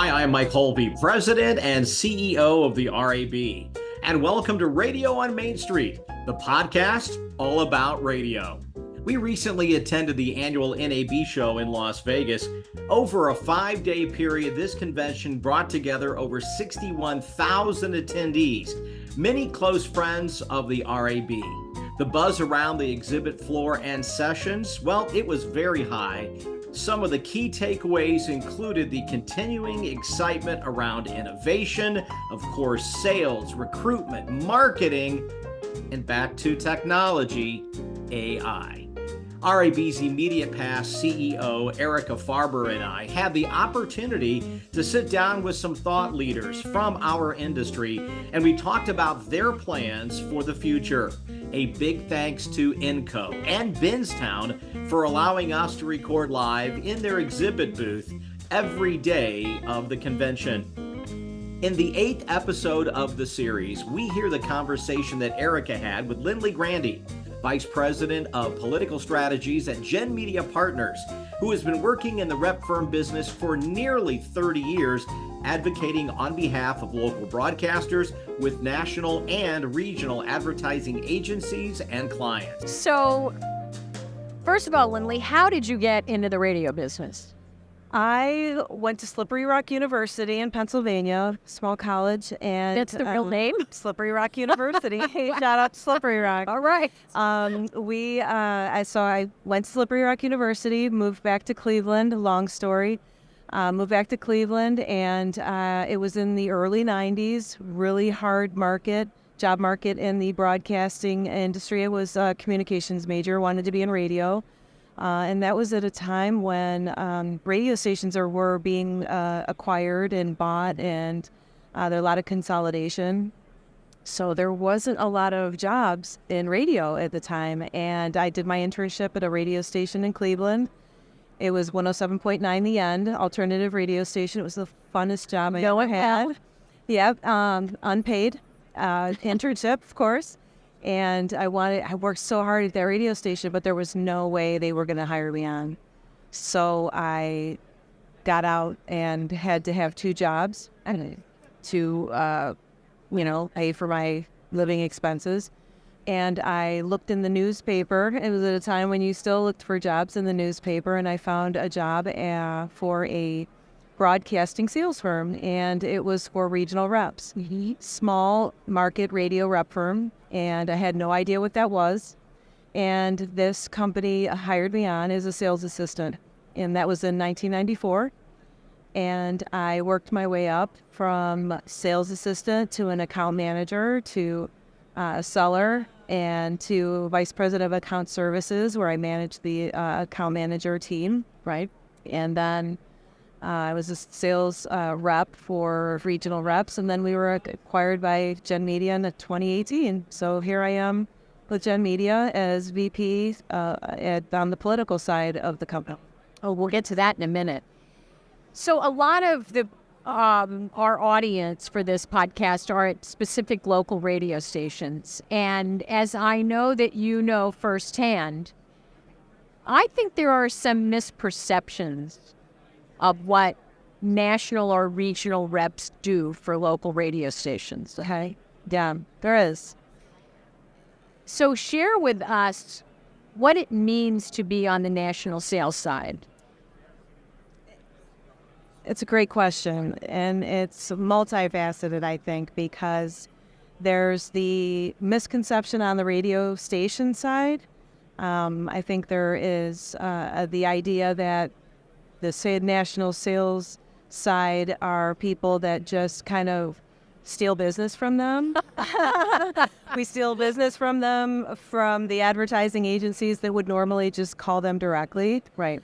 Hi, I'm Mike Holby, President and CEO of the RAB, and welcome to Radio on Main Street, the podcast all about radio. We recently attended the annual NAB Show in Las Vegas. Over a 5-day period, this convention brought together over 61,000 attendees, many close friends of the RAB. The buzz around the exhibit floor and sessions, well, it was very high. Some of the key takeaways included the continuing excitement around innovation, of course, sales, recruitment, marketing, and back to technology, AI. RAB's immediate past CEO, Erica Farber, and I had the opportunity to sit down with some thought leaders from our industry, and we talked about their plans for the future. A big thanks to Enco and Benstown for allowing us to record live in their exhibit booth every day of the convention. In the 8th episode of the series, we hear the conversation that Erica had with Linley Grande, Vice President of Political Strategies at Gen Media Partners, who has been working in the rep firm business for nearly 30 years, advocating on behalf of local broadcasters with national and regional advertising agencies and clients. So, first of all, Linley, how did you get into the radio business? I went to Slippery Rock University in Pennsylvania, small college, and That's the real name? Slippery Rock University. Shout out to Slippery Rock. All right. I went to Slippery Rock University, moved back to Cleveland. Long story. Moved back to Cleveland, and it was in the early 90s. Really hard job market in the broadcasting industry. I was a communications major, wanted to be in radio. And that was at a time when radio stations were being acquired and bought, and there were a lot of consolidation. So there wasn't a lot of jobs in radio at the time. And I did my internship at a radio station in Cleveland. It was 107.9 The End, alternative radio station. It was the funnest job I ever had. Yep, unpaid internship, of course. And I worked so hard at that radio station, but there was no way they were going to hire me on. So I got out and had to have 2 jobs to, pay for my living expenses. And I looked in the newspaper. It was at a time when you still looked for jobs in the newspaper, and I found a job for a broadcasting sales firm, and it was for regional reps. Mm-hmm. Small market radio rep firm, and I had no idea what that was. And this company hired me on as a sales assistant, and that was in 1994. And I worked my way up from sales assistant to an account manager to a seller and to vice president of account services, where I managed the account manager team, right? And then I was a sales rep for regional reps, and then we were acquired by Gen Media in 2018. So here I am with Gen Media as VP on the political side of the company. Oh, we'll get to that in a minute. So a lot of our audience for this podcast are at specific local radio stations. And as I know that you know firsthand, I think there are some misperceptions of what national or regional reps do for local radio stations. Okay? Yeah, there is. So share with us what it means to be on the national sales side. It's a great question, and it's multifaceted, I think, because there's the misconception on the radio station side. I think there is the idea that the national sales side are people that just kind of steal business from them. We steal business from them, from the advertising agencies that would normally just call them directly. Right.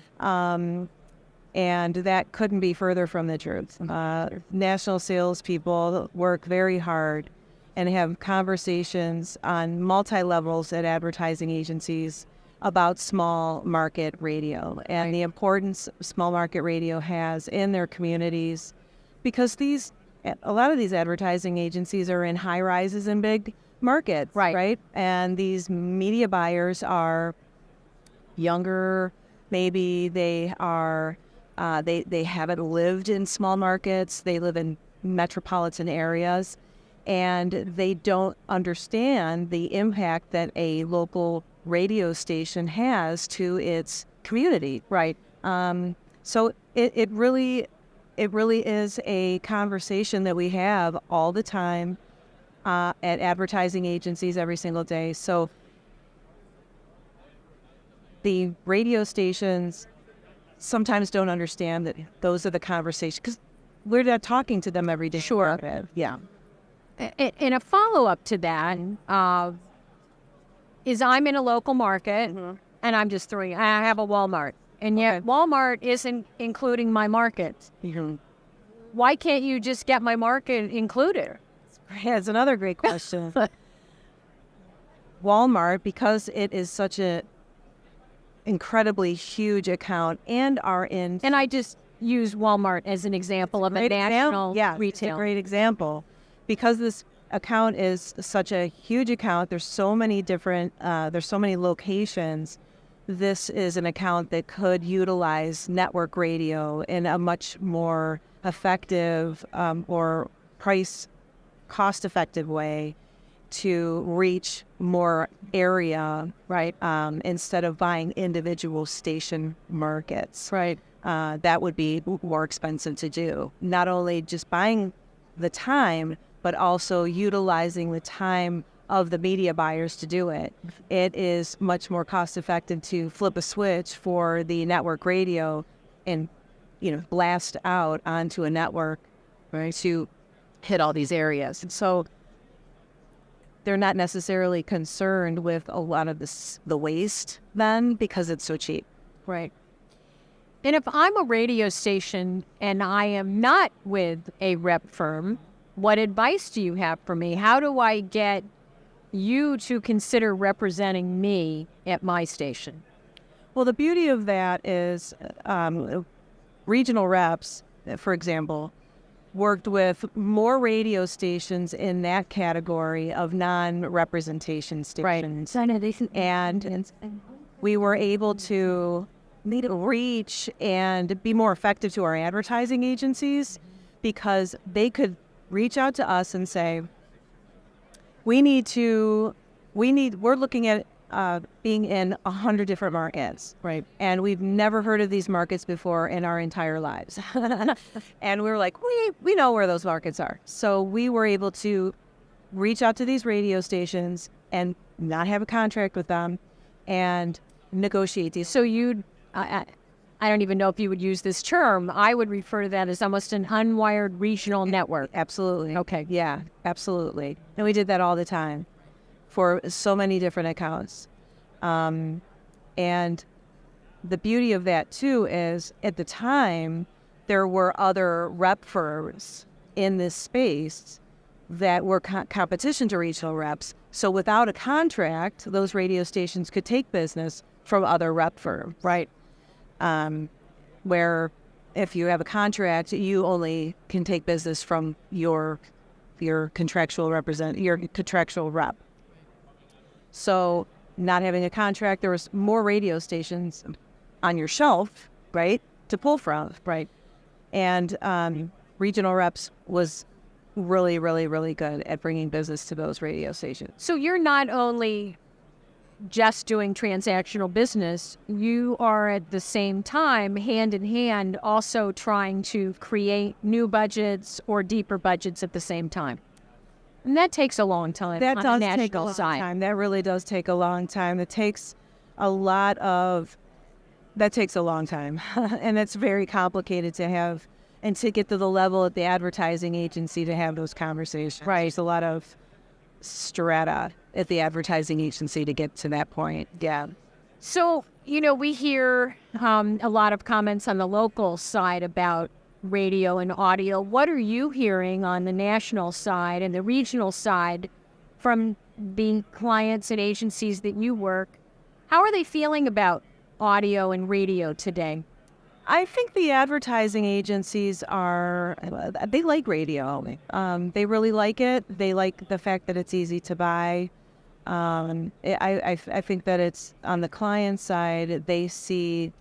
And that couldn't be further from the truth. National salespeople work very hard and have conversations on multi-levels at advertising agencies about small market radio and the importance small market radio has in their communities, because a lot of these advertising agencies are in high rises and big markets, right? And these media buyers are younger, maybe they are They haven't lived in small markets. They live in metropolitan areas, and they don't understand the impact that a local radio station has to its community. Right. So it really is a conversation that we have all the time at advertising agencies every single day. So the radio stations sometimes don't understand that those are the conversations, because we're not talking to them every day. Sure. Yeah. And a follow-up to that is I'm in a local market, and I'm just I have a Walmart, and yet Walmart isn't including my market. Why can't you just get my market included? That's another great question. Walmart, because it is such a incredibly huge account, and I just use Walmart as an example of a national retail. It's a great example. Because this account is such a huge account, there's so many locations. This is an account that could utilize network radio in a much more effective or cost-effective way to reach more area, right? Instead of buying individual station markets. Right. That would be more expensive to do. Not only just buying the time, but also utilizing the time of the media buyers to do it. It is much more cost-effective to flip a switch for the network radio and, blast out onto a network, right, to hit all these areas. And so they're not necessarily concerned with a lot of the waste then, because it's so cheap. Right. And if I'm a radio station and I am not with a rep firm, what advice do you have for me? How do I get you to consider representing me at my station? Well, the beauty of that is regional reps, for example, worked with more radio stations in that category of non-representation stations. Right. And we were able to reach and be more effective to our advertising agencies, because they could reach out to us and say, we're looking at being in 100 different markets, right? And we've never heard of these markets before in our entire lives. And we were like, we know where those markets are. So we were able to reach out to these radio stations and not have a contract with them and negotiate these. So I don't even know if you would use this term. I would refer to that as almost an unwired regional network. Absolutely. Okay. Yeah, absolutely. And we did that all the time for so many different accounts. And the beauty of that, too, is at the time, there were other rep firms in this space that were competition to regional reps. So without a contract, those radio stations could take business from other rep firms. Right. Where if you have a contract, you only can take business from your contractual rep. So not having a contract, there was more radio stations on your shelf, right, to pull from. Right. And regional reps was really, really, really good at bringing business to those radio stations. So you're not only just doing transactional business, you are at the same time, hand in hand, also trying to create new budgets or deeper budgets at the same time. And that takes a long time. That on does the take a national long side. time. That really does take a long time. That takes a long time. And it's very complicated to have, and to get to the level at the advertising agency to have those conversations. Right. There's a lot of strata at the advertising agency to get to that point. Yeah. So, we hear a lot of comments on the local side about radio and audio. What are you hearing on the national side and the regional side from the clients and agencies that you work? How are they feeling about audio and radio today? I think the advertising agencies they like radio. They really like it. They like the fact that it's easy to buy. I think that it's on the client side, they see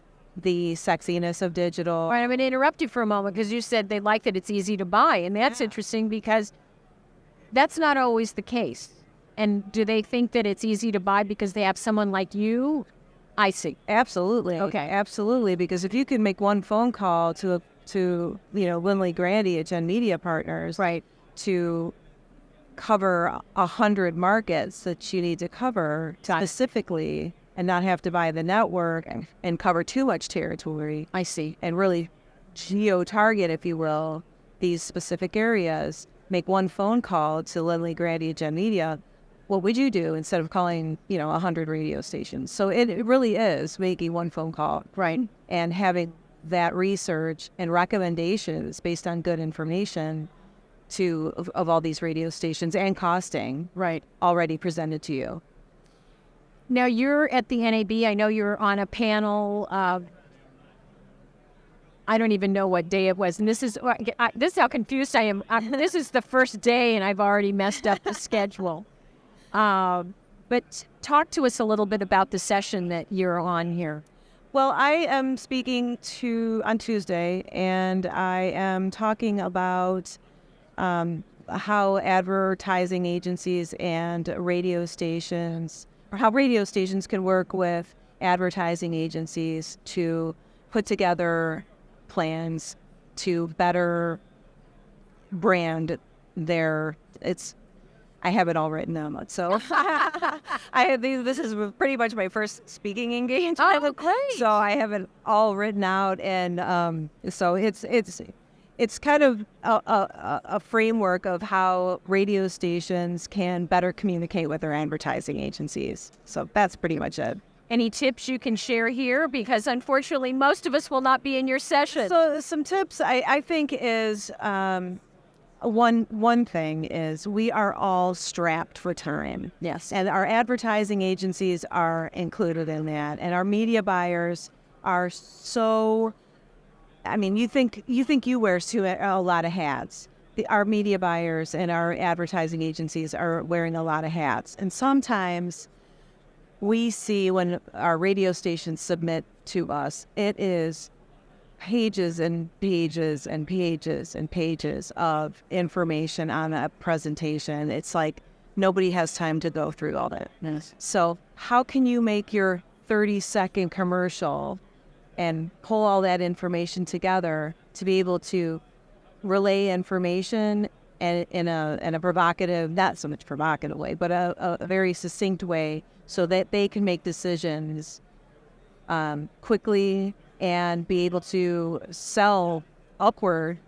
the sexiness of digital. All right, I'm going to interrupt you for a moment because you said they like that it's easy to buy. And that's interesting because that's not always the case. And do they think that it's easy to buy because they have someone like you? I see. Absolutely. Okay. Absolutely. Because if you can make one phone call to Linley Grande at Gen Media Partners, right, to cover 100 markets that you need to cover specifically and not have to buy the network and cover too much territory. I see. And really geo-target, if you will, these specific areas. Make one phone call to Linley Grande at Gen Media. What would you do instead of calling, 100 radio stations? So it really is making one phone call. Right. And having that research and recommendations based on good information of all these radio stations and costing right already presented to you. Now you're at the NAB. I know you're on a panel. I don't even know what day it was. And this is how confused I am. This is the first day and I've already messed up the schedule. But talk to us a little bit about the session that you're on here. Well, I am speaking on Tuesday, and I am talking about how advertising agencies and radio stations, or how radio stations can work with advertising agencies to put together plans to better brand I have it all written down, so this is pretty much my first speaking engagement. Oh, great! So I have it all written out, and so it's kind of a framework of how radio stations can better communicate with their advertising agencies. So that's pretty much it. Any tips you can share here? Because unfortunately, most of us will not be in your session. So some tips I think is. One thing is we are all strapped for time. Yes. And our advertising agencies are included in that. And our media buyers are so, you think you wear a lot of hats. Our media buyers and our advertising agencies are wearing a lot of hats. And sometimes we see when our radio stations submit to us, it is pages and pages and pages and pages of information on a presentation. It's like nobody has time to go through all that. Yes. So how can you make your 30-second commercial and pull all that information together to be able to relay information and in a provocative, not so much provocative way, but a very succinct way so that they can make decisions quickly and be able to sell upward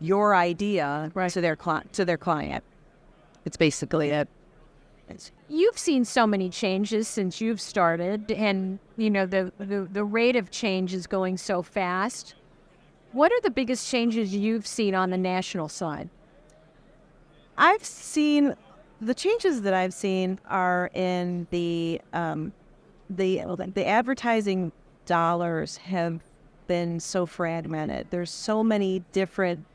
your idea to their client. It's basically it. You've seen so many changes since you've started, and the rate of change is going so fast. What are the biggest changes you've seen on the national side? I've seen the changes that I've seen are in the advertising dollars have been so fragmented. There's so many different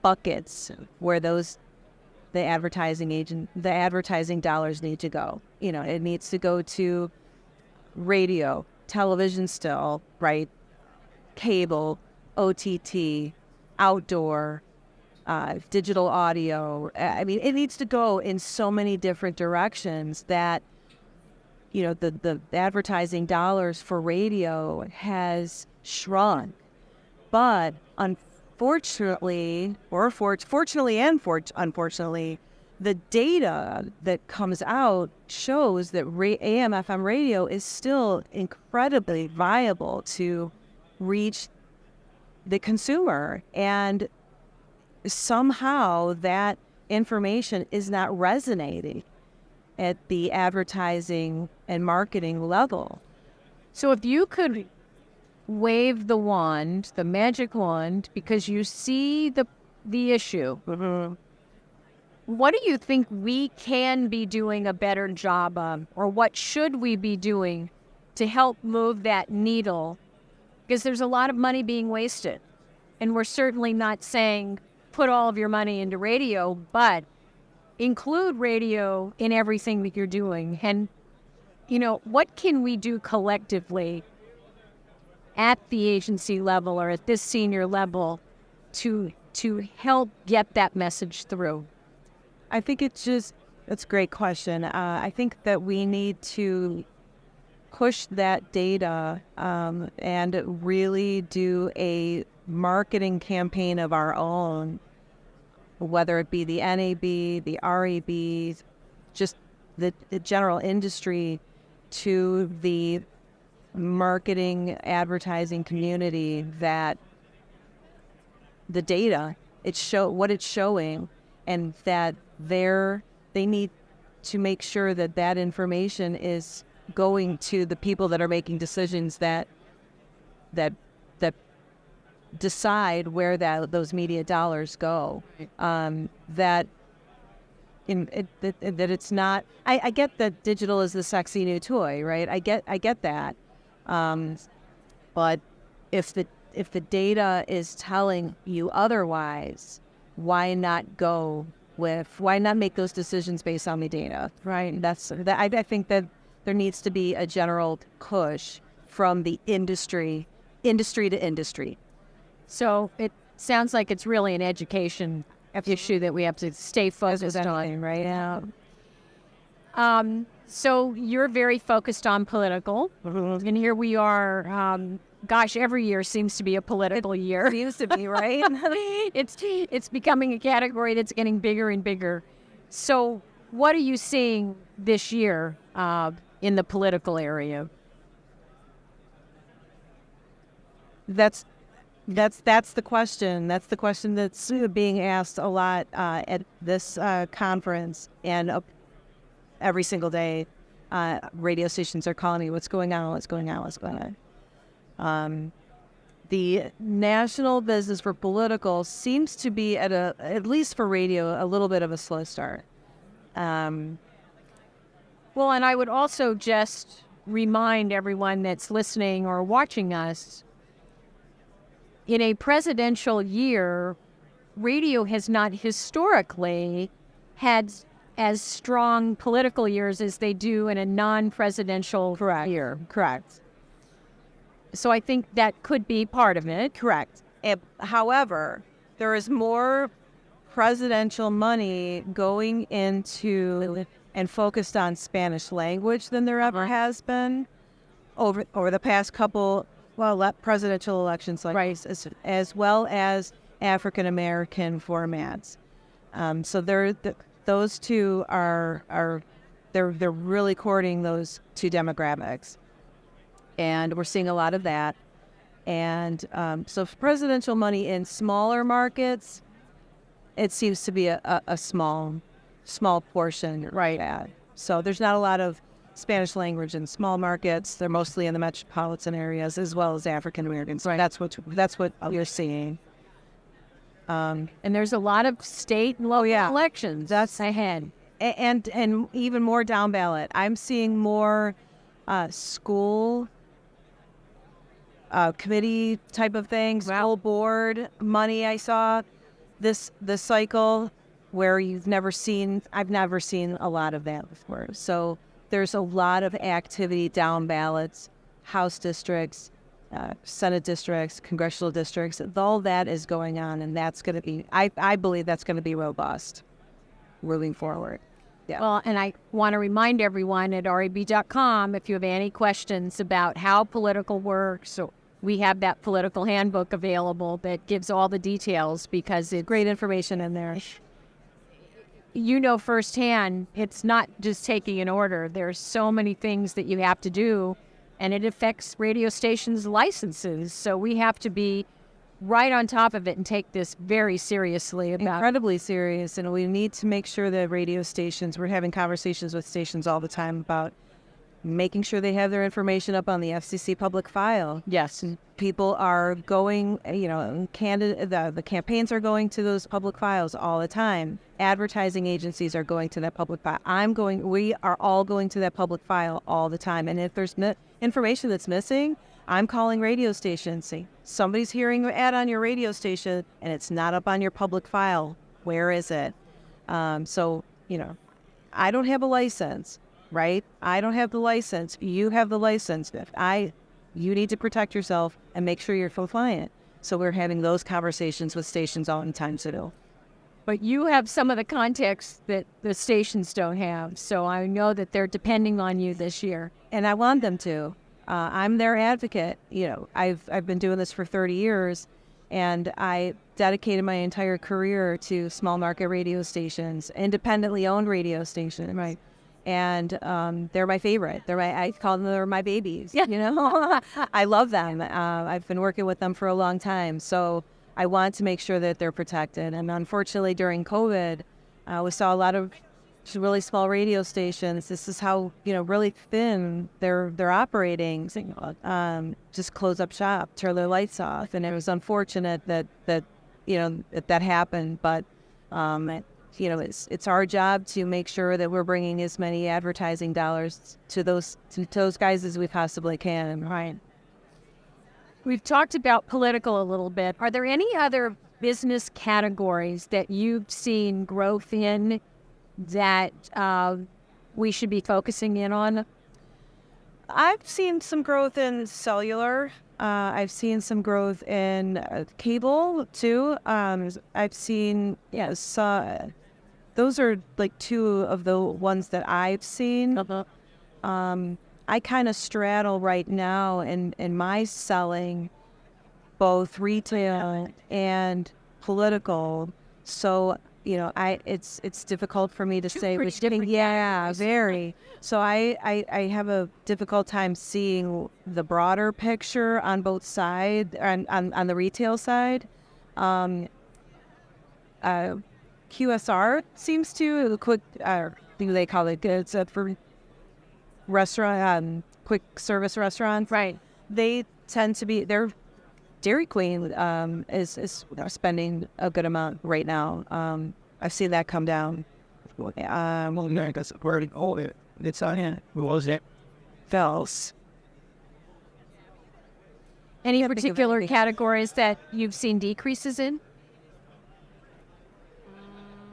buckets where the advertising dollars need to go. It needs to go to radio, television still, right? Cable, OTT, outdoor, digital audio. It needs to go in so many different directions that the advertising dollars for radio has shrunk. But unfortunately, the data that comes out shows that AM/FM radio is still incredibly viable to reach the consumer. And somehow that information is not resonating at the advertising and marketing level. So if you could wave the wand, the magic wand, because you see the issue, what do you think we can be doing a better job of, or what should we be doing to help move that needle? Because there's a lot of money being wasted. And we're certainly not saying put all of your money into radio, but include radio in everything that you're doing. And, what can we do collectively at the agency level or at this senior level to help get that message through? I think that's a great question. I think that we need to push that data and really do a marketing campaign of our own, whether it be the NAB, the RAB, just the general industry, to the marketing advertising community, that the data, what it's showing, and that they need to make sure that that information is going to the people that are making decisions that decide where those media dollars go. That it's not. I get that digital is the sexy new toy, right? I get that. But if the data is telling you otherwise, why not make those decisions based on the data, right? I think that there needs to be a general push from the industry to industry. So it sounds like it's really an education issue that we have to stay focused on, right? Yeah. So you're very focused on political, and here we are. Every year seems to be a political year. Seems to be, right? It's becoming a category that's getting bigger and bigger. So what are you seeing this year in the political area? That's the question. That's the question that's being asked a lot at this conference, and every single day, radio stations are calling me, what's going on. The national business for political seems to be at least for radio, a little bit of a slow start. Well, and I would also just remind everyone that's listening or watching us, in a presidential year, radio has not historically had as strong political years as they do in a non-presidential year. Correct. So I think that could be part of it. Correct. However, there is more presidential money going into and focused on Spanish language than there ever has been over the past couple presidential elections like this, as well as African American formats. So those two are they're really courting those two demographics, and we're seeing a lot of that. And so presidential money in smaller markets, it seems to be a small portion, right? So there's not a lot of Spanish language in small markets. They're mostly in the metropolitan areas, as well as African Americans. Right. That's what you're seeing. And there's a lot of state and local elections. That's ahead, and even more down ballot. I'm seeing more school committee type of things, school board money. I saw this cycle where I've never seen a lot of that before. So there's a lot of activity down ballots, House districts, Senate districts, congressional districts. All that is going on, and that's going to be, I believe that's going to be robust moving forward. Yeah. Well, and I want to remind everyone at rab.com, if you have any questions about how political works, we have that political handbook available that gives all the details, because it's great information in there. You know firsthand, it's not just taking an order. There's so many things that you have to do, and it affects radio stations' licenses. So we have to be right on top of it and take this very seriously. Incredibly serious, and we need to make sure that radio stations, we're having conversations with stations all the time about making sure they have their information up on the FCC public file. Yes. And people are going, the campaigns are going to those public files all the time. Advertising agencies are going to that public file. We are all going to that public file all the time. And if there's information that's missing, I'm calling radio stations saying, somebody's hearing an ad on your radio station and it's not up on your public file. Where is it? I don't have a license. Right? I don't have the license. You have the license. you need to protect yourself and make sure you're compliant. So we're having those conversations with stations all the time too. But you have some of the context that the stations don't have. So I know that they're depending on you this year. And I want them to. I'm their advocate. You know, I've been doing this for 30 years, and I dedicated my entire career to small market radio stations, independently owned radio stations. Right. And they're my favorite. I call them, they're my babies. Yeah. You know, I love them. I've been working with them for a long time. So I want to make sure that they're protected. And unfortunately, during COVID, we saw a lot of really small radio stations. This is how, really thin they're operating. Just close up shop, turn their lights off. And it was unfortunate that happened. But, it's our job to make sure that we're bringing as many advertising dollars to those guys as we possibly can. Right. We've talked about political a little bit. Are there any other business categories that you've seen growth in that we should be focusing in on? I've seen some growth in cellular. I've seen some growth in cable too. I've seen, those are like two of the ones that I've seen. I kind of straddle right now in my selling both retail and political. So, it's difficult for me to say which thing. Yeah, very. So I have a difficult time seeing the broader picture on both sides, on the retail side. QSR seems to, the quick, they call it, it's for restaurant, quick service restaurants. Right. They tend to be, Dairy Queen is spending a good amount right now. I've seen that come down. It's on here. What was it? Fells. Any particular categories that you've seen decreases in?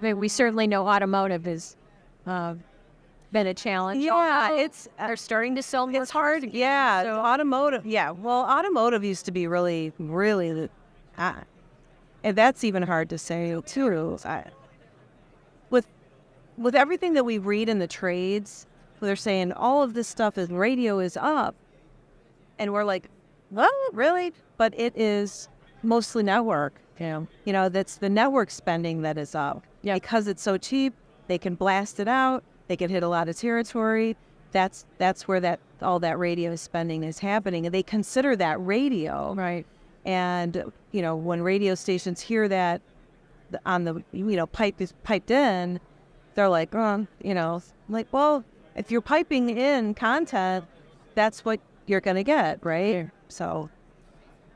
I mean, we certainly know automotive has been a challenge. Yeah, they're starting to sell more. It's hard. Again, yeah, so automotive. Yeah, well, automotive used to be really, really, and that's even hard to say too. With everything that we read in the trades, they're saying all of this stuff is radio is up, and we're like, well, really? But it is mostly network. Yeah. That's the network spending that is up. Yeah. Because it's so cheap, they can blast it out. They can hit a lot of territory. That's where all that radio spending is happening, and they consider that radio. Right. And when radio stations hear that on the pipe is piped in, they're like, well, if you're piping in content, that's what you're gonna get, right? So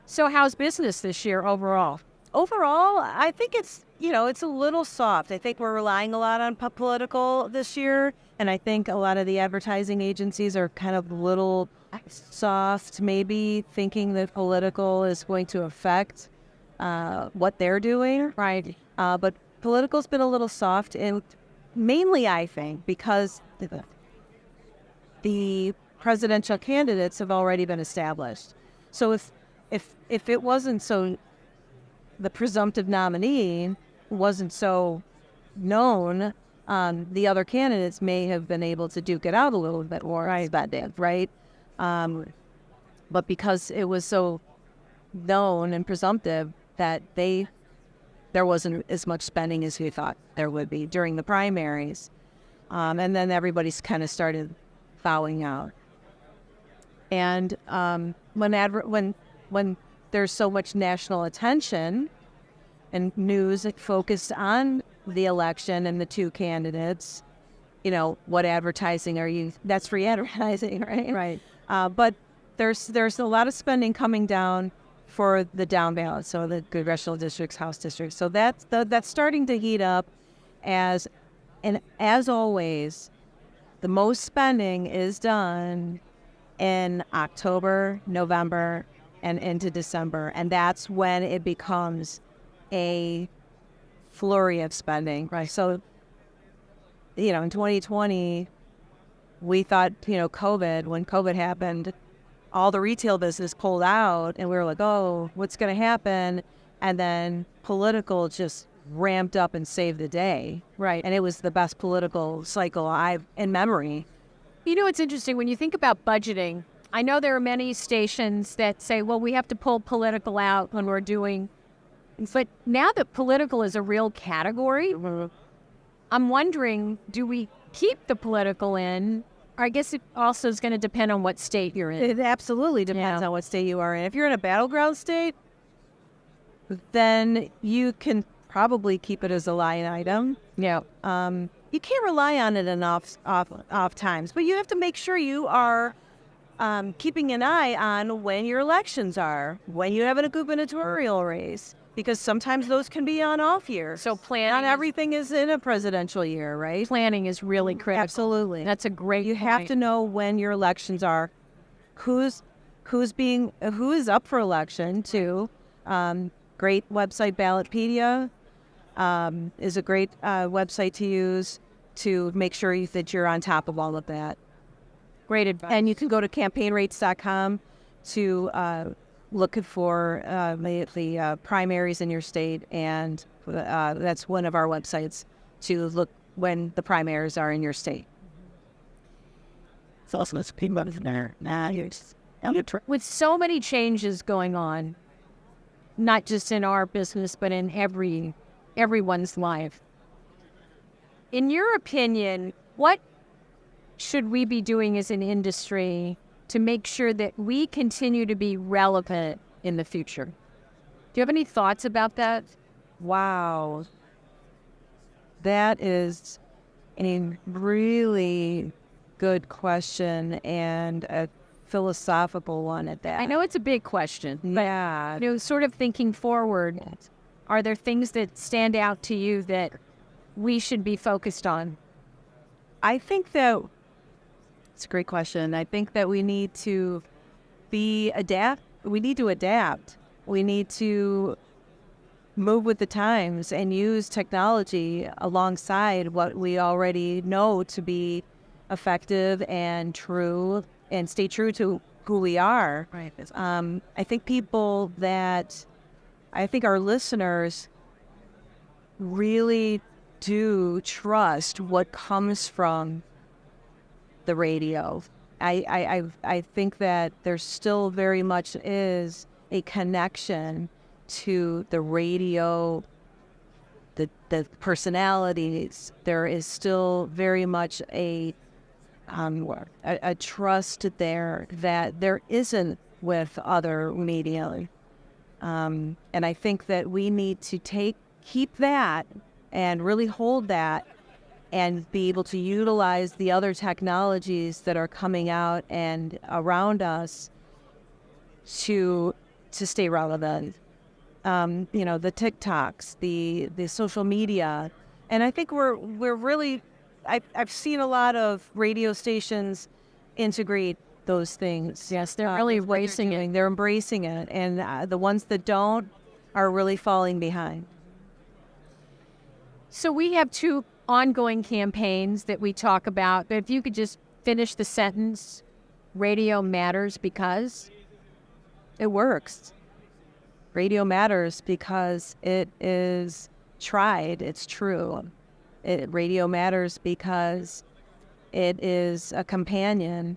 how's business this year overall? Overall, I think it's a little soft. I think we're relying a lot on political this year, and I think a lot of the advertising agencies are kind of a little soft, maybe thinking that political is going to affect what they're doing. Right. But political's been a little soft, and mainly I think because the presidential candidates have already been established. So if it wasn't so, the presumptive nominee wasn't so known, the other candidates may have been able to duke it out a little bit more. Right. Right? But because it was so known and presumptive that there wasn't as much spending as we thought there would be during the primaries. And then everybody's kind of started bowing out. And when there's so much national attention and news focused on the election and the two candidates, what advertising are you? That's free advertising, right? Right. But there's a lot of spending coming down for the down ballot, so the congressional districts, House districts. So that's starting to heat up, as always, the most spending is done in October, November, and into December, and that's when it becomes a flurry of spending. Right. So, in 2020, we thought, when COVID happened, all the retail business pulled out, and we were like, oh, what's going to happen? And then political just ramped up and saved the day. Right. And it was the best political cycle I've in memory. You know, it's interesting when you think about budgeting. I know there are many stations that say, well, we have to pull political out when we're doing, but now that political is a real category, I'm wondering, do we keep the political in? Or I guess it also is going to depend on what state you're in. It absolutely depends on what state you are in. If you're in a battleground state, then you can probably keep it as a line item. Yeah. You can't rely on it enough off times, but you have to make sure you are keeping an eye on when your elections are, when you have a gubernatorial race, because sometimes those can be on off years. So planning. Not everything is in a presidential year, right? Planning is really critical. Absolutely. That's a great You point. have to know when your elections are, who is up for election too. Great website, Ballotpedia, is a great website to use to make sure that you're on top of all of that. Great advice. And you can go to campaignrates.com to look for the primaries in your state, and that's one of our websites to look when the primaries are in your state. So let's keep up there. Now With so many changes going on, not just in our business, but in everyone's life. In your opinion, what should we be doing as an industry to make sure that we continue to be relevant in the future? Do you have any thoughts about that? Wow. That is a really good question, and a philosophical one at that. I know it's a big question, but Yeah. sort of thinking forward, are there things that stand out to you that we should be focused on? I think that it's a great question. I think that we need to adapt. We need to adapt. We need to move with the times and use technology alongside what we already know to be effective and true, and stay true to who we are. Right. I think our listeners really do trust what comes from the radio. I think that there still very much is a connection to the radio, the personalities. There is still very much a trust there that there isn't with other media. And I think that we need to keep that and really hold that, and be able to utilize the other technologies that are coming out and around us to stay relevant. The TikToks, the social media, and I think we're really. I've seen a lot of radio stations integrate those things. Yes, they're really embracing it. They're embracing it, and the ones that don't are really falling behind. So we have two ongoing campaigns that we talk about, but if you could just finish the sentence, radio matters because it works. Radio matters because it is tried, it's true. Radio matters because it is a companion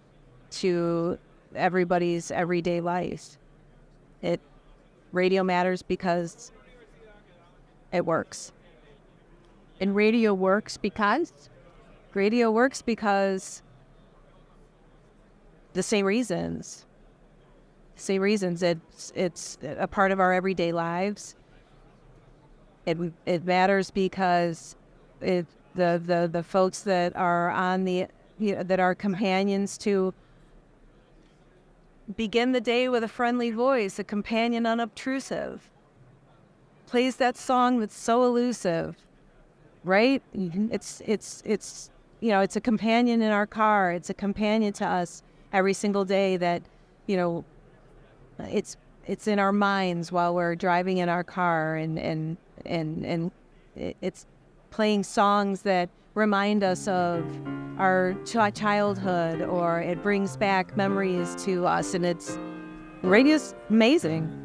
to everybody's everyday life. Radio matters because it works. And radio works because? Radio works because the same reasons. Same reasons. It's a part of our everyday lives. It matters because the folks that are on that are companions to begin the day with a friendly voice, a companion unobtrusive, plays that song that's so elusive. Right? Mm-hmm. It's a companion in our car. It's a companion to us every single day that, it's in our minds while we're driving in our car, and it's playing songs that remind us of our childhood, or it brings back memories to us, and radio's amazing.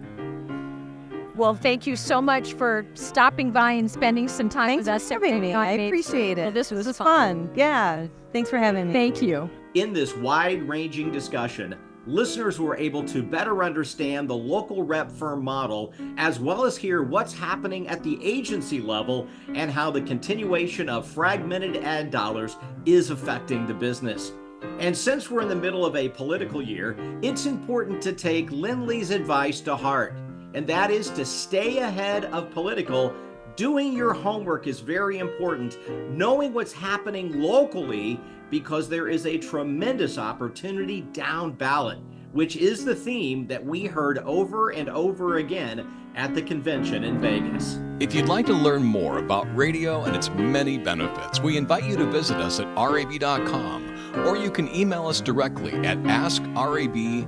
Well, thank you so much for stopping by and spending some time with us. Thanks for having me. I appreciate it. This was fun. Yeah. Thanks for having me. Thank you. In this wide-ranging discussion, listeners were able to better understand the local rep firm model, as well as hear what's happening at the agency level and how the continuation of fragmented ad dollars is affecting the business. And since we're in the middle of a political year, it's important to take Linley's advice to heart, and that is to stay ahead of political. Doing your homework is very important, knowing what's happening locally, because there is a tremendous opportunity down ballot, which is the theme that we heard over and over again at the convention in Vegas. If you'd like to learn more about radio and its many benefits, we invite you to visit us at rab.com, or you can email us directly at askrab@rab.com.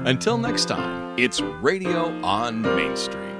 Until next time, it's Radio on Main Street.